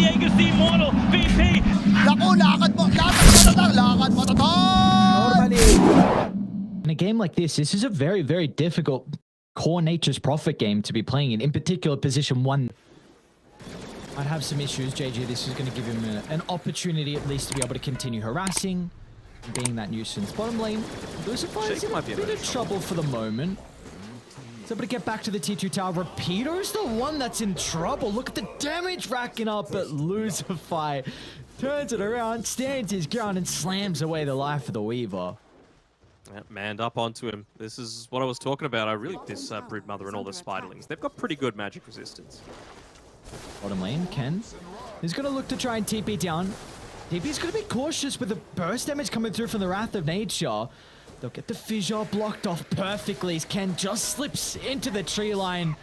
Diego's the immortal VP. Naku, lakad mo tatang! In a game like this is a very, very difficult core Nature's Prophet game to be playing in particular position 1. I'd have some issues. JG, this is going to give him an opportunity at least to be able to continue harassing, being that nuisance. Bottom lane, Lucifer is in a bit of trouble for the moment. He's able to get back to the T2 tower. Repeater's the one that's in trouble. Look at the damage racking up, but Lucifer turns it around, stands his ground, and slams away the life of the Weaver. Manned up onto him. This is what I was talking about. I really like this Broodmother and all the Spiderlings. They've got pretty good magic resistance. Bottom lane, Ken is going to look to try and TP down. TP's going to be cautious with the burst damage coming through from the Wrath of Nature. They'll get the fissure blocked off perfectly as Ken just slips into the tree line.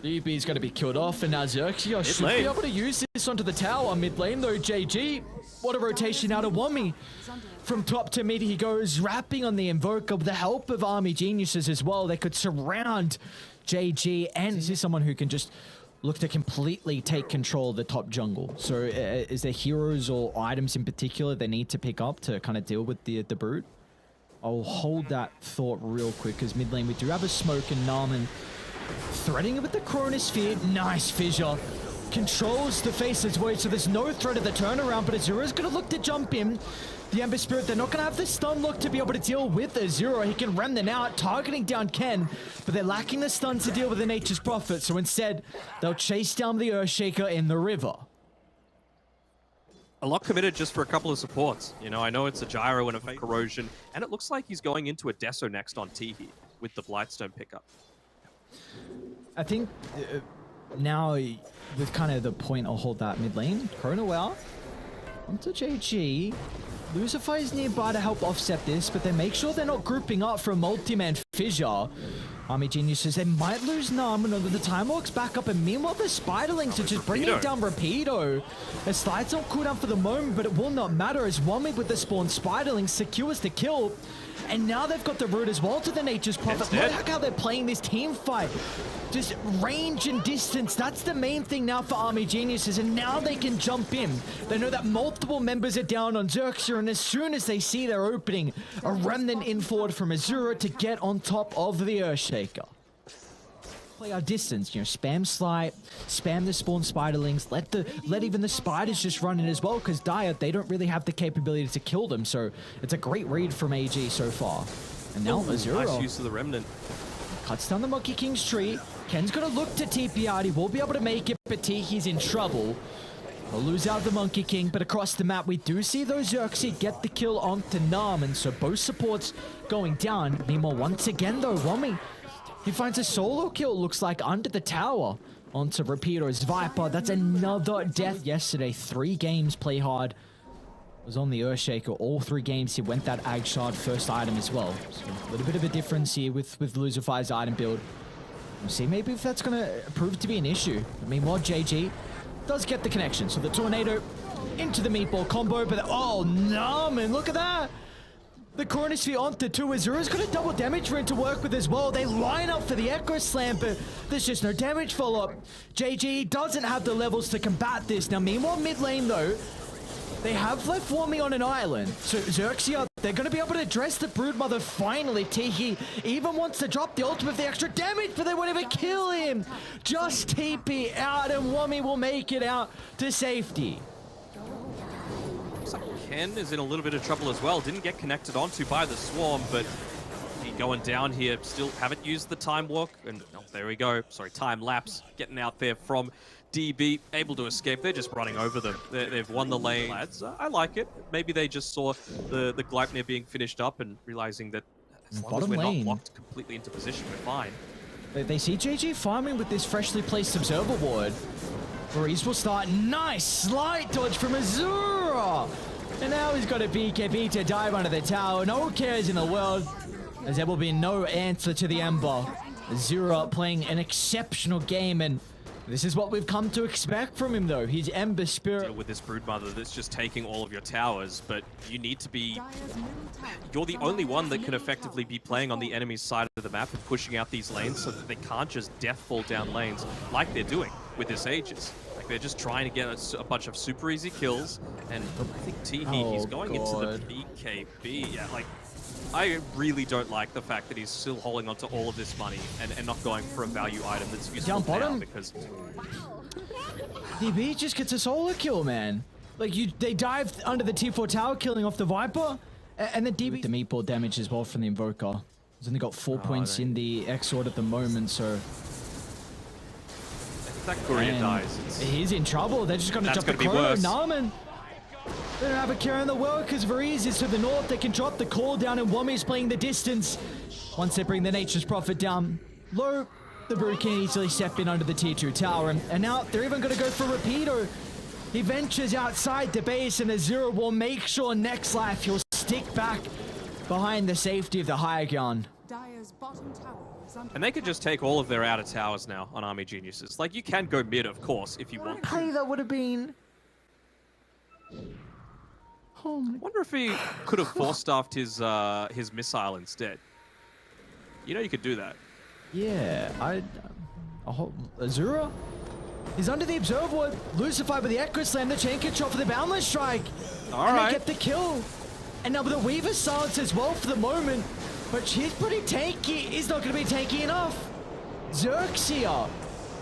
DB's going to be killed off, and now XERXIA should be able to use this onto the tower. Mid lane though, JG. What a rotation out of Wami. From top to mid he goes, wrapping on the Invoker with the help of Army Geniuses as well. They could surround JG, and this is someone who can just look to completely take control of the top jungle. So is there heroes or items in particular they need to pick up to kind of deal with the Brood? I'll hold that thought real quick, because mid lane we do have a smoke, and Narman threading it with the Chronosphere. Nice fissure. Controls the Faceless Void, so there's no threat of the turnaround, but Azura's going to look to jump in. The Ember Spirit, they're not going to have the stun lock to be able to deal with Azura. He can remnant out, targeting down Ken, but they're lacking the stun to deal with the Nature's Prophet, so instead, they'll chase down the Earthshaker in the river. A lot committed just for a couple of supports. You know, I know it's a Gyro and a fake Corrosion, and it looks like he's going into a Deso next on T here with the Blightstone pickup. I think now with kind of the point, I'll hold that mid lane. Chrono well onto JG. Lucifer is nearby to help offset this, but they make sure they're not grouping up for a multi-man fissure. Army Geniuses, they might lose Narman under the Time Walk's back up, and meanwhile the Spiderlings are just bringing down Rapido. The slide's on cooldown for the moment, but it will not matter as Wami with the spawn Spiderling secures the kill. And now they've got the root as well to the Nature's Prophet. Look how they're playing this team fight. Just range and distance, that's the main thing now for Army Geniuses, and now they can jump in. They know that multiple members are down on XERXIA, and as soon as they see their opening, a remnant in forward from Azura to get on top of the Earthshaker. Play our distance, you know, spam slide, spam the spawn Spiderlings, let even the spiders just run in as well, because Dire, they don't really have the capability to kill them, so it's a great read from AG so far. And now Azura. Nice use of the Remnant. Cuts down the Monkey King's tree. Ken's gonna look to TP out. He will be able to make it, but Tiki's in trouble. He'll lose out the Monkey King, but across the map, we do see those XERXIA get the kill onto Narman, so both supports going down. Meanwhile, once again though, Wami, he finds a solo kill, looks like, under the tower. Onto Rapido's Viper. That's another death yesterday. 3 games play hard. Was on the Earthshaker. All 3 games he went that Ag Shard first item as well. So a little bit of a difference here with Lucifer's item build. We'll see maybe if that's going to prove to be an issue. Meanwhile, JG does get the connection. So the Tornado into the meatball combo, but oh no, man, look at that. The Chronosphere onto 2. Azura's got a double damage ring to work with as well. They line up for the Echo Slam, but there's just no damage follow-up. JG doesn't have the levels to combat this. Now, meanwhile, mid lane though, they have left Wami on an island. So XERXIA, they're going to be able to address the Broodmother finally. Tiki even wants to drop the ultimate for the extra damage, but they won't even kill him. Just TP out, and Wami will make it out to safety. Ken is in a little bit of trouble as well. Didn't get connected onto by the Swarm, but he going down here. Still haven't used the Time Walk. And oh, there we go. Sorry, Time Lapse. Getting out there from DB. Able to escape. They're just running over them. They've won the lane. Lads, I like it. Maybe they just saw the Gleipnir being finished up and realizing that as long as we're not locked completely into position, we're fine. They see JG farming with this freshly placed Observer Ward. Breeze will start. Nice slide dodge from Azura. And now he's got a BKB to dive under the tower. No cares in the world, as there will be no answer to the Ember. Azura playing an exceptional game, and this is what we've come to expect from him though. His Ember Spirit. Deal with this Broodmother that's just taking all of your towers, but you need to be... You're the only one that can effectively be playing on the enemy's side of the map and pushing out these lanes so that they can't just death fall down lanes like they're doing with this Aegis. Like, they're just trying to get a bunch of super easy kills, and I think Teehee, he's going into the BKB. Yeah, like, I really don't like the fact that he's still holding on to all of this money and not going for a value item that's useful now, because DB just gets a solo kill, man. Like, they dived under the T4 tower, killing off the Viper, and then DB... The meatball damage as well from the Invoker. He's only got 4 points in the X-Sword at the moment, so... If that courier dies, he's in trouble. They're just going to jump a chrono. Narman. They don't have a care in the world because Variz is to the north. They can drop the call down, and Wami's playing the distance. Once they bring the Nature's Prophet down low, the Brew can easily step in under the Tier 2 tower. And now they're even going to go for Rapido. He ventures outside the base, and Azura will make sure next life he'll stick back behind the safety of the high ground. And they could just take all of their outer towers now on Army Geniuses. Like, you can go mid, of course, if you want. Hey, that would have been... I wonder if he could have force-staffed his missile instead. You know you could do that. Yeah, Azura? He's under the Observer, Lucifer with the Echo Slam, the chain control for the Boundless Strike. They get the kill. And now with the Weaver silence as well for the moment. But she's pretty tanky. He's not going to be tanky enough. XERXIA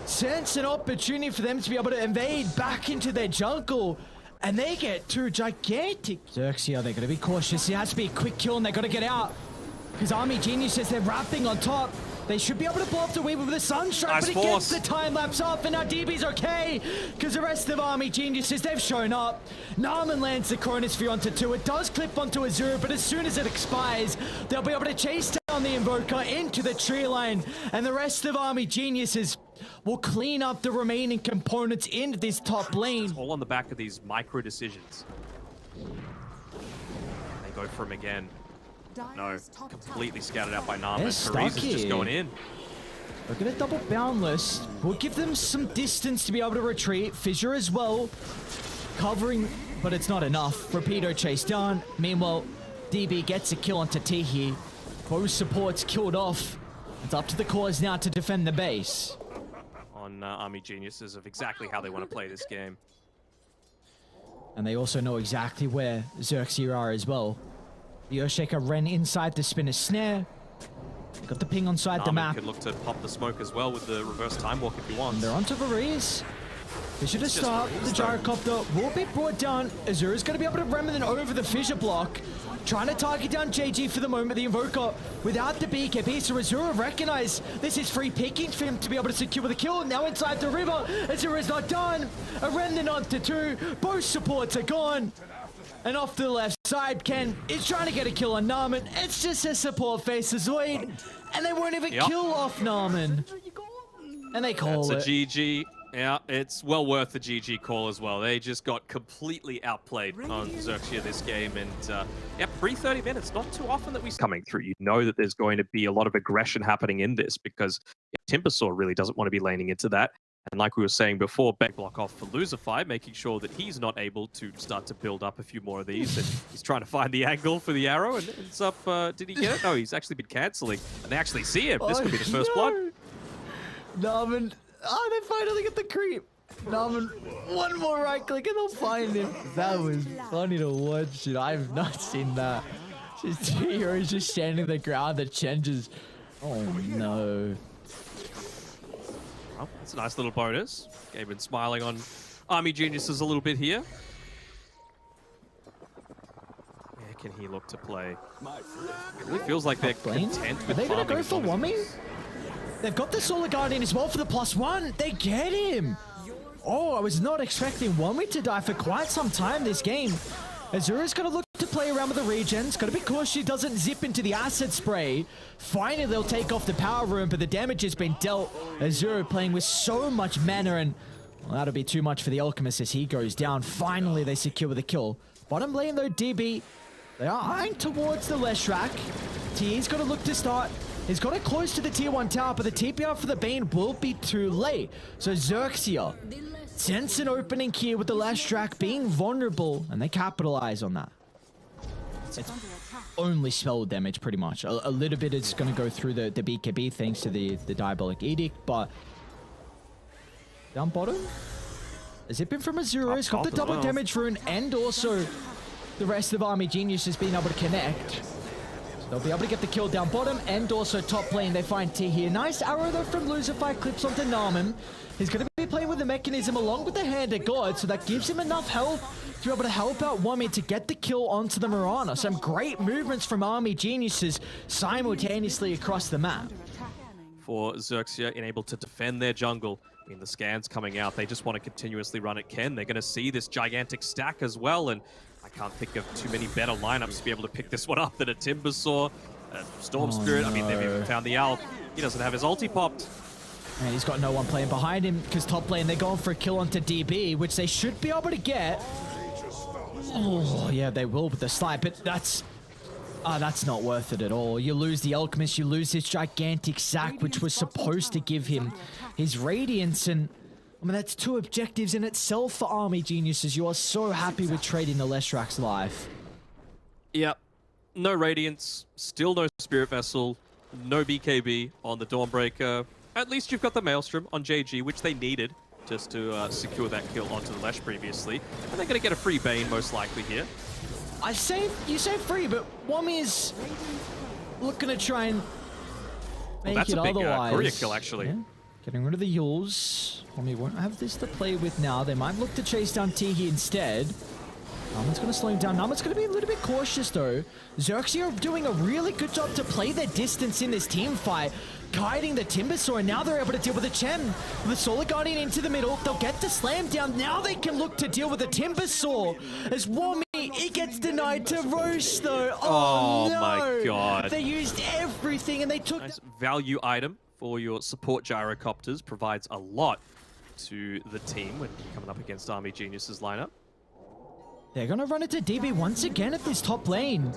sense an opportunity for them to be able to invade back into their jungle. And they get two gigantic... XERXIA, they're going to be cautious. It has to be a quick kill and they've got to get out. Because Army Genius says they're wrapping on top. They should be able to blow up the Weaver with a Sunstrike, but he gets the time lapse off, and now DB's okay, because the rest of Army Geniuses, they've shown up. Narman lands the Chronosphere onto 2. It does clip onto Azura, but as soon as it expires, they'll be able to chase down the Invoker into the tree line, and the rest of Army Geniuses will clean up the remaining components into this top lane. It's all on the back of these micro decisions. They go for him again. No, completely scouted out by Narman. Paris is just going in. We're going to double Boundless. We'll give them some distance to be able to retreat. Fissure as well. Covering, but it's not enough. Rapido chased down. Meanwhile, DB gets a kill onto Teehee. Both supports killed off. It's up to the cause now to defend the base. On Army Geniuses of exactly how they want to play this game. And they also know exactly where XERXIA are as well. The Earthshaker ran inside to spin a snare. Got the ping on side the map. Could look to pop the smoke as well with the reverse time walk if he wants. And they're onto Variz. They should have stopped. The Gyrocopter will be brought down. Azura's going to be able to remnant over the fissure block. Trying to target down JG for the moment. The Invoker without the BKB. So Azura recognize this is free pickings for him to be able to secure the kill. Now inside the river. Azura's not done. A remnant onto 2. Both supports are gone. And off to the left side, Ken is trying to get a kill on Narman. It's just a support face as Zoid. And they won't even kill off Narman. And they call That's a GG. Yeah, it's well worth the GG call as well. They just got completely outplayed on XERXIA this game. And yeah, pre-30 minutes, not too often that we coming through. You know that there's going to be a lot of aggression happening in this because Timbersaw really doesn't want to be laning into that. And like we were saying before, back block off for Lucifer, making sure that he's not able to start to build up a few more of these. And he's trying to find the angle for the arrow and ends up, did he get it? No, he's actually been cancelling. And they actually see him. This could be the first blood. Narman, they finally get the creep. Narman, one more right click and they'll find him. That was funny to watch, dude. I've not seen that. Just two heroes just standing on the ground that changes. Oh no. Well, that's a nice little bonus. Gaben smiling on Army Geniuses a little bit here. Where can he look to play? It really feels like they're content with Are they going to go for farming Wami? They've got the Solar Guardian as well for the +1. They get him. Oh, I was not expecting Wami to die for quite some time this game. Azura's going to look to play around with the regens. Got to be cautious she doesn't zip into the acid spray. Finally, they'll take off the power room, but the damage has been dealt. Azura playing with so much mana, and well, that'll be too much for the Alchemist as he goes down. Finally, they secure the kill. Bottom lane, though, DB, they are eyeing towards the Leshrac. T's got to look to start. He's got it close to the tier 1 tower, but the TPR for the Bane will be too late. So XERXIA sense an opening here with the Leshrac being vulnerable, and they capitalize on that. It's only spell damage, pretty much. A little bit is going to go through the BKB thanks to the Diabolic Edict, but down bottom, A zip in from Azura. He's got the top as double well. damage rune, and also the rest of Army Genius has been able to connect. So they'll be able to get the kill down bottom and also top lane. They find T here. Nice arrow though from Lucifer, clips onto Narman. He's going to be playing with the mechanism along with the Hand of God, so that gives him enough health to be able to help out Wami to get the kill onto the Mirana. Some great movements from Army Geniuses simultaneously across the map. For XERXIA, able to defend their jungle. I mean, the scans coming out, they just want to continuously run at Ken. They're going to see this gigantic stack as well, and I can't think of too many better lineups to be able to pick this one up than a Timbersaw, a Storm Spirit. No. I mean, they've even found the Alp. He doesn't have his ulti popped. And he's got no one playing behind him because top lane, they're going for a kill onto DB, which they should be able to get. Oh, yeah, they will with the slide, but that's not worth it at all. You lose the Alchemist, you lose this gigantic sack, which was supposed to give him his Radiance, and I mean, that's two objectives in itself for Army Geniuses. You are so happy with trading the Leshrak's life. Yep. No Radiance, still no Spirit Vessel, no BKB on the Dawnbreaker. At least you've got the Maelstrom on JG, which they needed just to secure that kill onto the Lesh previously. And they're going to get a free Bane most likely here. You say free, but Wami is looking to try and make That's it a big otherwise. courier kill, actually. Yeah. Getting rid of the Yules. Wami won't have this to play with now. They might look to chase down Tihi instead. Narman's going to slow him down. Narman's going to be a little bit cautious, though. XERXIA are doing a really good job to play their distance in this team fight, guiding the Timbersaw, and now they're able to deal with the Chem. The Solar Guardian into the middle. They'll get the slam down. Now they can look to deal with the Timbersaw. As Wami, he gets denied to Roche, though. Oh no. My God. They used everything, and they took... Nice value item for your support gyrocopters. Provides a lot to the team when coming up against Army Genius's lineup. They're going to run it to DB once again at this top lane.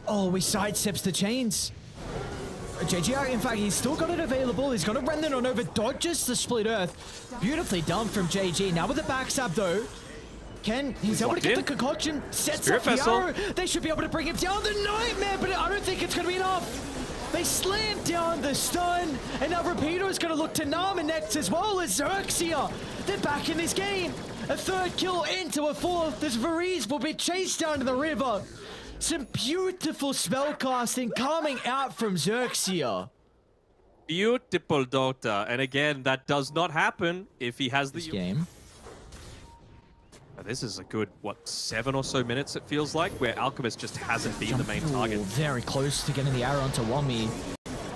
Oh, he sidesteps the chains. JGR, in fact, he's still got it available. He's going to run it on over, dodges the Split Earth. Beautifully done from JG. Now with the backstab, though. Ken, he's able to get the concoction. Sets Spirit up the Vessel. arrow. They should be able to bring him down. The Nightmare, but I don't think it's going to be enough. They slam down the stun. And now Rapido's going to look to Narman next as well as XERXIA. They're back in this game. A third kill into a fourth. This Varese will be chased down to the river. Some beautiful spellcasting coming out from XERXIA. Beautiful Dota. And again, that does not happen if he has the Game. This is a good, what, 7 or so minutes it feels like, where Alchemist just hasn't been the main target. Very close to getting the arrow onto Wami.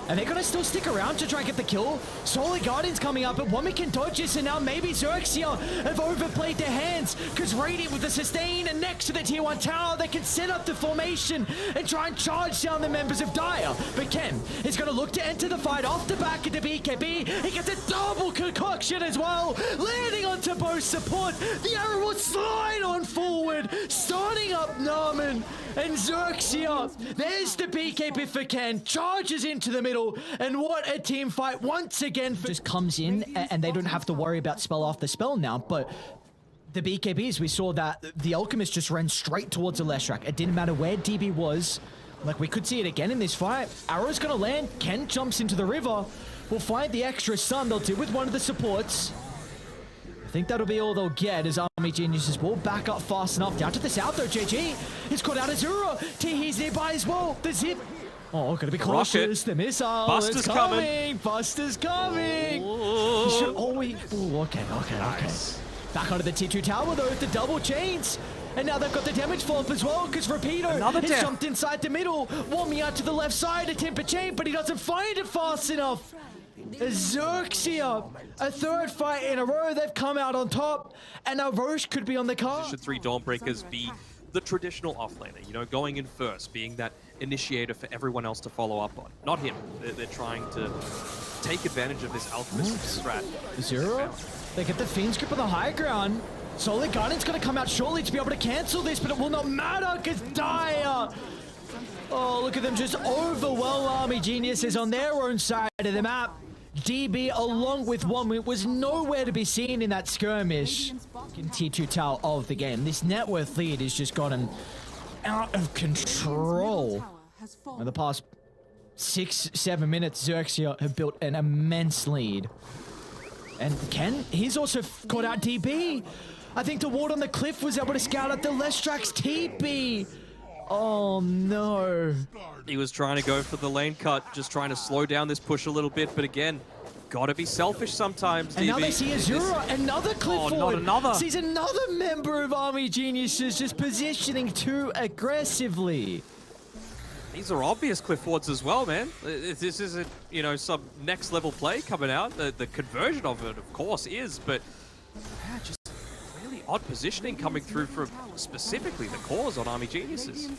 And they're going to still stick around to try and get the kill. Solar Guardian's coming up, but Wami can dodge this, and now maybe XERXIA have overplayed their hands, because Radiant with the sustain and next to the tier 1 tower, they can set up the formation and try and charge down the members of Dire. But Ken is going to look to enter the fight off the back of the BKB. He gets a double concoction as well, landing onto both support. The arrow will slide on forward, starting up Narman and XERXIA. There's the BKB for Ken, charges into the middle. And what a team fight once again. Just comes in and they don't have to worry about spell after spell now. But the BKBs, we saw that the Alchemist just ran straight towards the Leshrak. It didn't matter where DB was. Like, we could see it again in this fight. Arrow's gonna land. Ken jumps into the river. We'll find the extra stun. They'll deal with one of the supports. I think that'll be all they'll get as Army Geniuses will back up fast enough. Down to the south though, JG. He's caught out Azura. Tihi's nearby as well. The zip. Oh, gotta be cautious. The missile. Buster's coming. Buster's coming. Ooh. He should always... Ooh, okay. Back onto the T2 tower though, the double chains. And now they've got the damage fall up as well, because Rapido has jumped inside the middle. Wami out to the left side, a temper chain, but he doesn't find it fast enough. XERXIA, a third fight in a row. They've come out on top, and now Roche could be on the card. Should 3 Dawnbreakers be the traditional offlaner, you know, going in first, being that initiator for everyone else to follow up on? Not him. They're trying to take advantage of this Alchemist strat. Zero. They get the Fiend's grip on the high ground. Solar Guardian's going to come out shortly to be able to cancel this, but it will not matter because Dire. Oh, look at them just overwhelm Army Geniuses on their own side of the map. DB along with Wami was nowhere to be seen in that skirmish. In T2 tower of the game. This net worth lead has just gotten out of control. In the past 6-7 minutes, XERXIA have built an immense lead. And Ken, he's also caught out DB. I think the ward on the cliff was able to scout out the Lestrax TP. Oh no. He was trying to go for the lane cut, just trying to slow down this push a little bit, but again, gotta be selfish sometimes, And now DB. they see Azura, another cliff Oh, forward. not another. Sees another member of Army Geniuses just positioning too aggressively. These are obvious cliff wards as well, man. This isn't, you know, some next level play coming out. The conversion of it, of course, is, but yeah, just really odd positioning coming through from specifically the cores on Army Geniuses.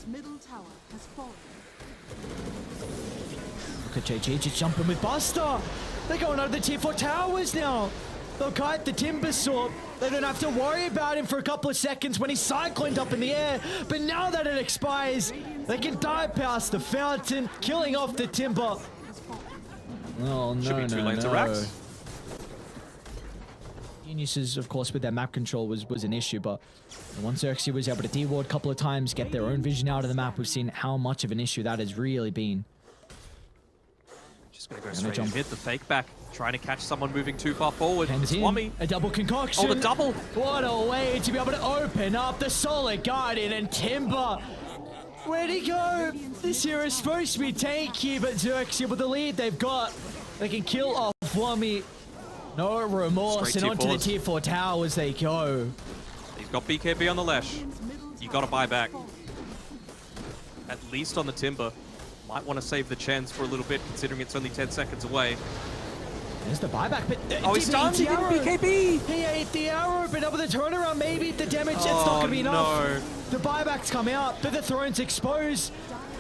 Look at JG just jumping with Buster. They're going over the tier 4 towers now. They'll kite the Timber Sword. They don't have to worry about him for a couple of seconds when he's cycloned up in the air. But now that it expires, they can dive past the fountain, killing off the Timber. Oh, no, Should be two lanes of racks. Geniuses, of course, with their map control was an issue, but once XERXIA was able to de-ward a couple of times, get their own vision out of the map, we've seen how much of an issue that has really been. Just gonna go straight in mid, the fake back, trying to catch someone moving too far forward. It's Swami. A double concoction. Oh, the double. What a way to be able to open up the Solid Guardian and Timber. Where'd he go? This hero is supposed to be tanky, but XERXIA with the lead they've got, they can kill off Swami. No remorse, Straight and onto tier the tier 4 towers they go. He's got BKB on the Lesh. You gotta buy back. At least on the Timber. Might want to save the chance for a little bit, considering it's only 10 seconds away. There's the buyback, but Oh, he's stunned. He didn't BKB. He ate the arrow, but able to turn around. Maybe the damage, it's not Oh, going to be enough. no. The buybacks come out, but the throne's exposed.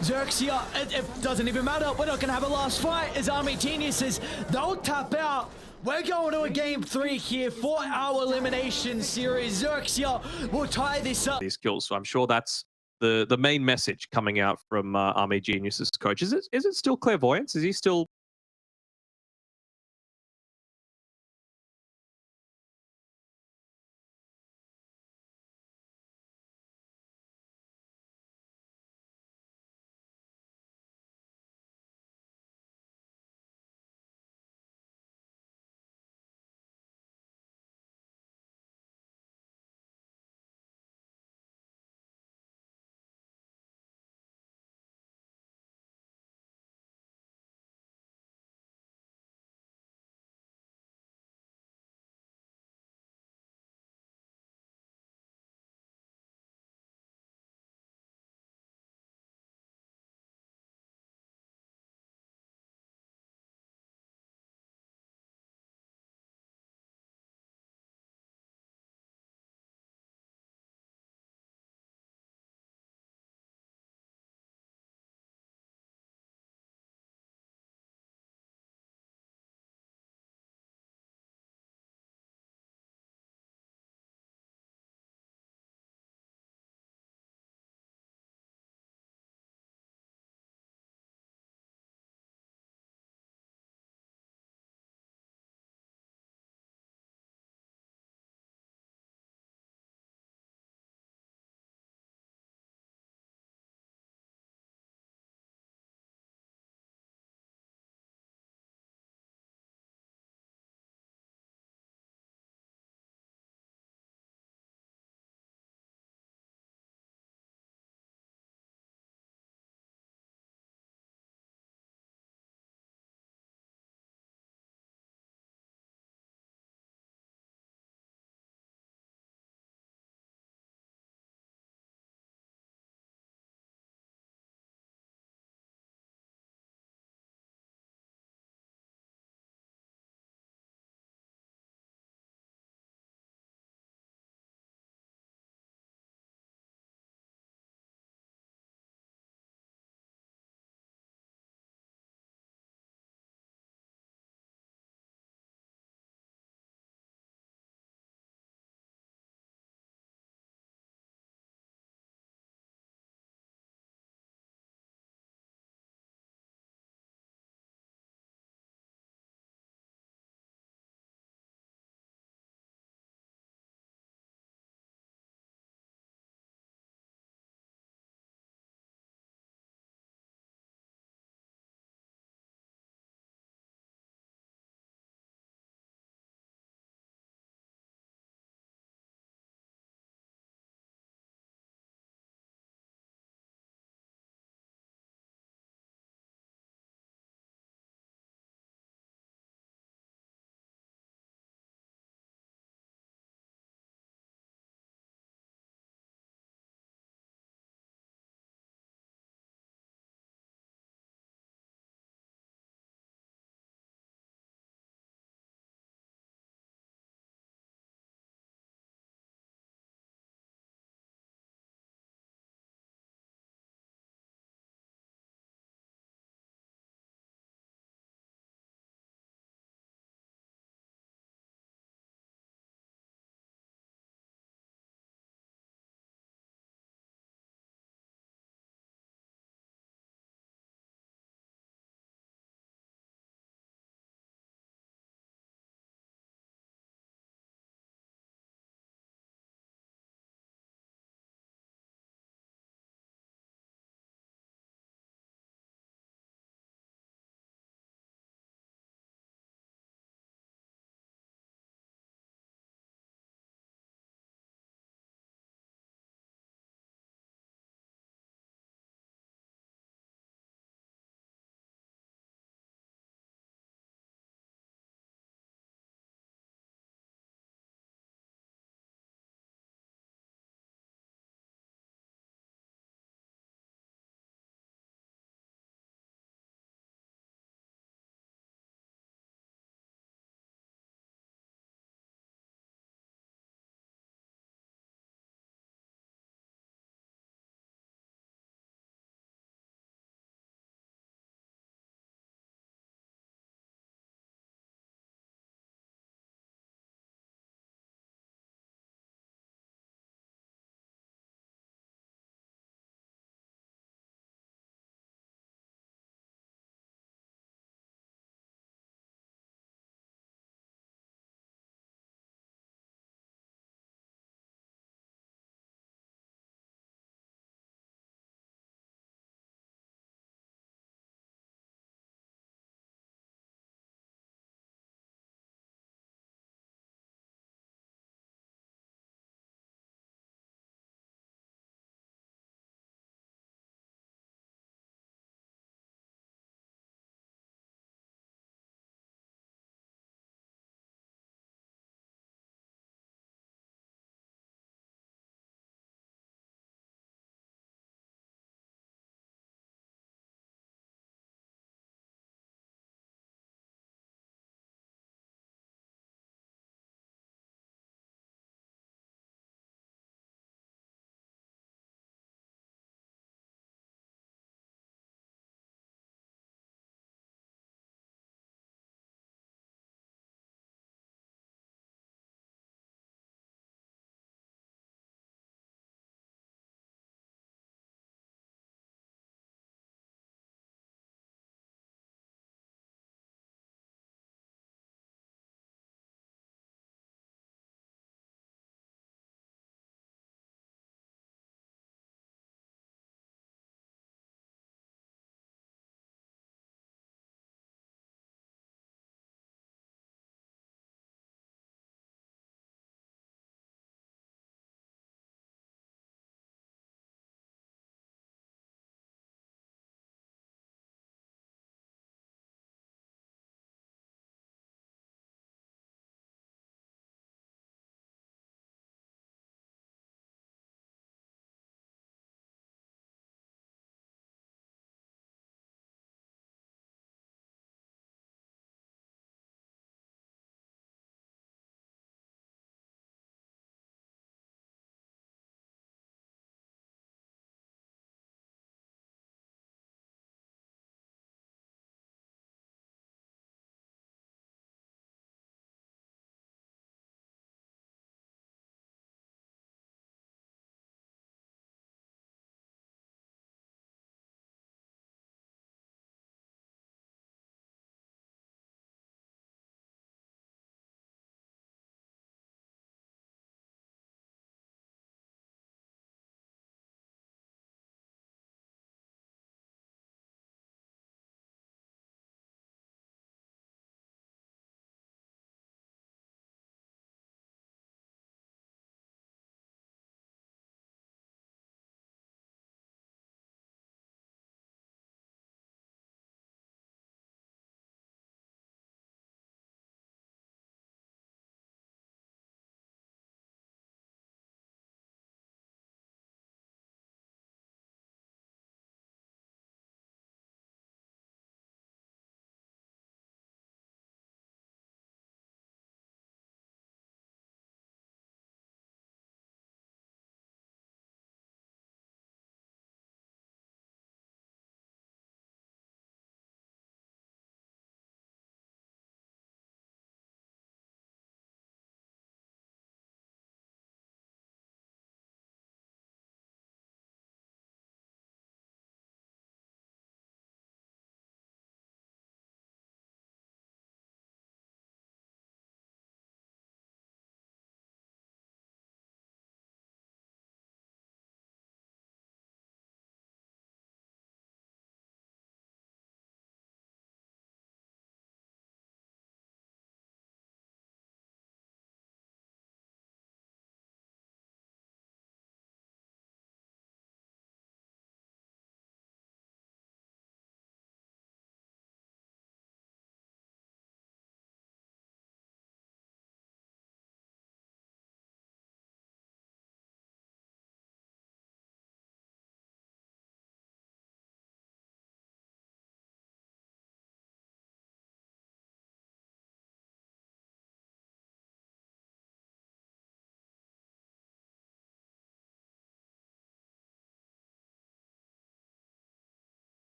XERXIA, it doesn't even matter. We're not going to have a last fight as Army Geniuses. They'll tap out. We're going to a game 3 here for our elimination series. XERXIA will tie this up. These kills, so I'm sure that's the main message coming out from Army Genius's coach. Is it still clairvoyance? Is he still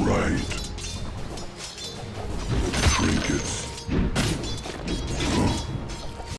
Right. Trinkets